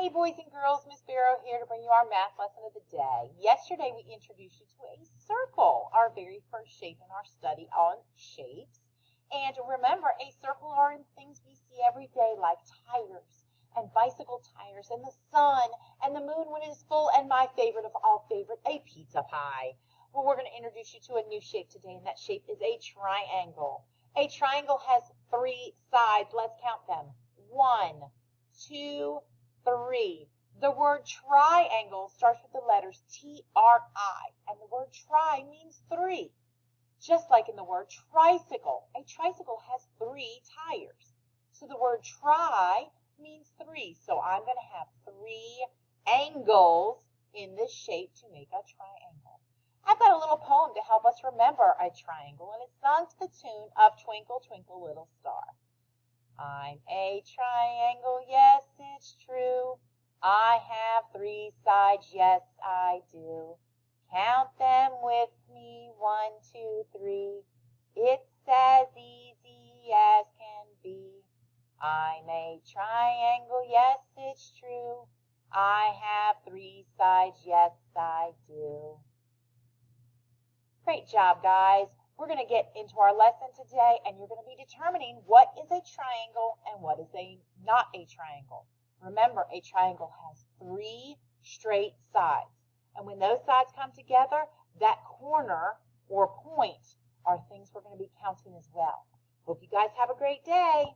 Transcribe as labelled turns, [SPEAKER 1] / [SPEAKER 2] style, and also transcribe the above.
[SPEAKER 1] Hey boys and girls, Miss Barrow here to bring you our math lesson of the day. Yesterday we introduced you to a circle, our very first shape in our study on shapes. And remember, a circle are in things we see every day like tires and bicycle tires and the sun and the moon when it is full and my favorite of all favorite, a pizza pie. Well, we're going to introduce you to a new shape today, and that shape is a triangle. A triangle has three sides. Let's count them. 1, 2, 3. The word triangle starts with the letters T-R-I, and the word tri means 3. Just like in the word tricycle, a tricycle has 3 tires. So the word tri means 3. So I'm going to have 3 angles in this shape to make a triangle. I've got a little poem to help us remember a triangle, and it's sung to the tune of Twinkle, Twinkle, Little Star. I'm a triangle, yes, it's true. I have 3 sides, yes, I do. Count them with me, 1, 2, 3. It's as easy as can be. I'm a triangle, yes, it's true. I have 3 sides, yes, I do. Great job, guys. We're going to get into our lesson today, and you're going to be determining what is a triangle and what is not a triangle. Remember, a triangle has 3 straight sides. And when those sides come together, that corner or point are things we're going to be counting as well. Hope you guys have a great day.